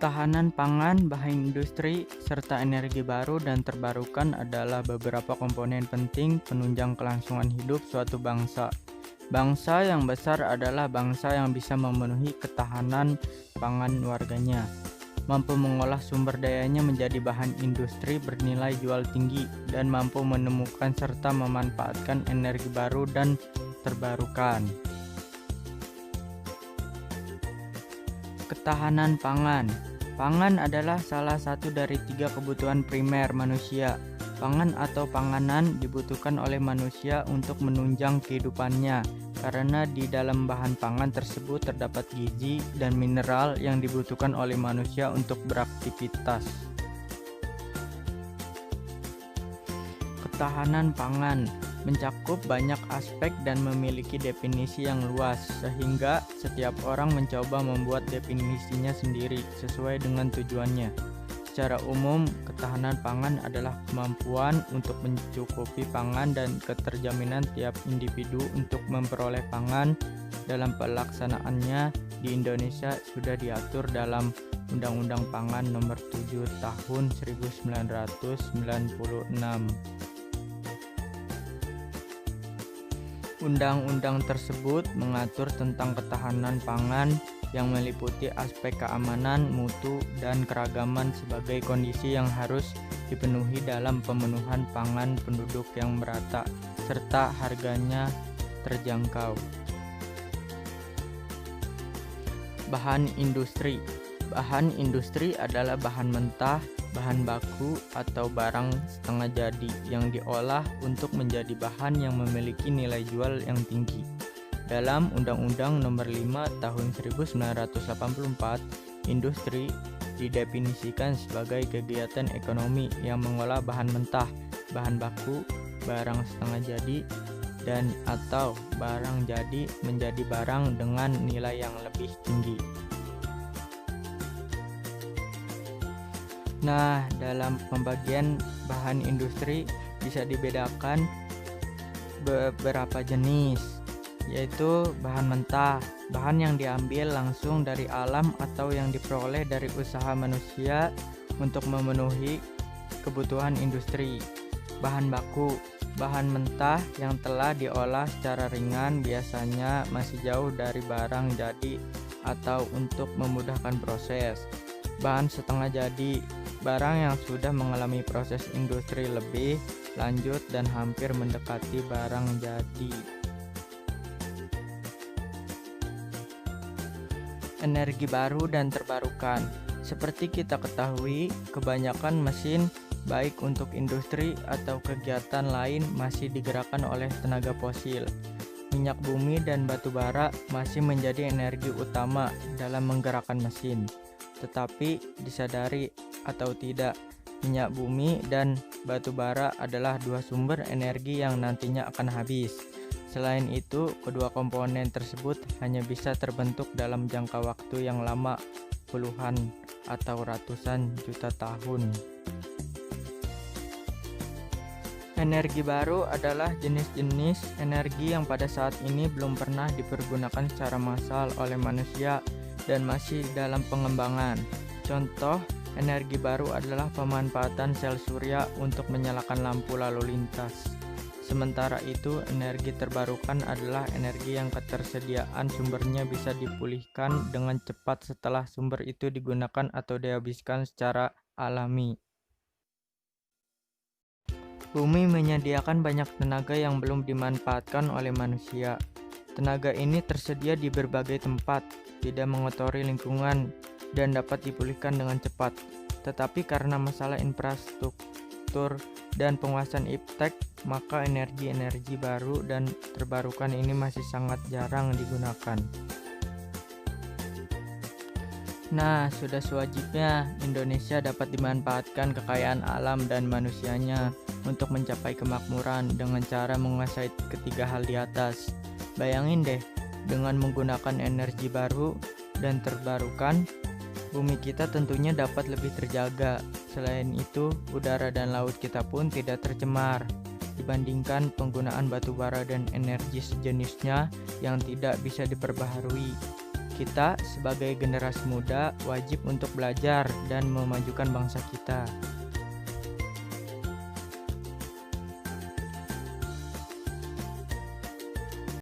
Ketahanan pangan, bahan industri, serta energi baru dan terbarukan adalah beberapa komponen penting penunjang kelangsungan hidup suatu bangsa. Bangsa yang besar adalah bangsa yang bisa memenuhi ketahanan pangan warganya, mampu mengolah sumber dayanya menjadi bahan industri bernilai jual tinggi, dan mampu menemukan serta memanfaatkan energi baru dan terbarukan. Ketahanan pangan. Pangan adalah salah satu dari 3 kebutuhan primer manusia. Pangan atau panganan dibutuhkan oleh manusia untuk menunjang kehidupannya, karena di dalam bahan pangan tersebut terdapat gizi dan mineral yang dibutuhkan oleh manusia untuk beraktivitas. Ketahanan pangan mencakup banyak aspek dan memiliki definisi yang luas, sehingga setiap orang mencoba membuat definisinya sendiri sesuai dengan tujuannya. Secara umum, ketahanan pangan adalah kemampuan untuk mencukupi pangan dan keterjaminan tiap individu untuk memperoleh pangan. Dalam pelaksanaannya, di Indonesia sudah diatur dalam Undang-Undang Pangan Nomor 7 Tahun 1996. Undang-undang tersebut mengatur tentang ketahanan pangan yang meliputi aspek keamanan, mutu, dan keragaman sebagai kondisi yang harus dipenuhi dalam pemenuhan pangan penduduk yang merata, serta harganya terjangkau. Bahan industri. Bahan industri adalah bahan mentah, bahan baku, atau barang setengah jadi yang diolah untuk menjadi bahan yang memiliki nilai jual yang tinggi. Dalam Undang-Undang Nomor 5 Tahun 1984, industri didefinisikan sebagai kegiatan ekonomi yang mengolah bahan mentah, bahan baku, barang setengah jadi, dan atau barang jadi menjadi barang dengan nilai yang lebih tinggi. Nah, dalam pembagian bahan industri bisa dibedakan beberapa jenis, yaitu bahan mentah, bahan yang diambil langsung dari alam atau yang diperoleh dari usaha manusia untuk memenuhi kebutuhan industri. Bahan baku, bahan mentah yang telah diolah secara ringan, biasanya masih jauh dari barang jadi atau untuk memudahkan proses. Bahan setengah jadi, barang yang sudah mengalami proses industri lebih lanjut dan hampir mendekati barang jadi. Energi baru dan terbarukan. Seperti kita ketahui, kebanyakan mesin baik untuk industri atau kegiatan lain masih digerakkan oleh tenaga fosil. Minyak bumi dan batu bara masih menjadi energi utama dalam menggerakkan mesin. Tetapi disadari atau tidak, minyak bumi dan batu bara adalah 2 sumber energi yang nantinya akan habis. Selain itu, kedua komponen tersebut hanya bisa terbentuk dalam jangka waktu yang lama, puluhan atau ratusan juta tahun. Energi baru adalah jenis-jenis energi yang pada saat ini belum pernah dipergunakan secara massal oleh manusia dan masih dalam pengembangan. Contoh energi baru adalah pemanfaatan sel surya untuk menyalakan lampu lalu lintas. Sementara itu, energi terbarukan adalah energi yang ketersediaan sumbernya bisa dipulihkan dengan cepat setelah sumber itu digunakan atau dihabiskan secara alami. Bumi menyediakan banyak tenaga yang belum dimanfaatkan oleh manusia. Tenaga ini tersedia di berbagai tempat, tidak mengotori lingkungan, dan dapat dipulihkan dengan cepat. Tetapi karena masalah infrastruktur dan penguasaan iptek, maka energi-energi baru dan terbarukan ini masih sangat jarang digunakan. Nah, sudah sewajibnya Indonesia dapat dimanfaatkan kekayaan alam dan manusianya untuk mencapai kemakmuran dengan cara menguasai ketiga hal di atas. Bayangin deh, dengan menggunakan energi baru dan terbarukan, bumi kita tentunya dapat lebih terjaga. Selain itu, udara dan laut kita pun tidak tercemar dibandingkan penggunaan batu bara dan energi sejenisnya yang tidak bisa diperbaharui. Kita sebagai generasi muda wajib untuk belajar dan memajukan bangsa kita.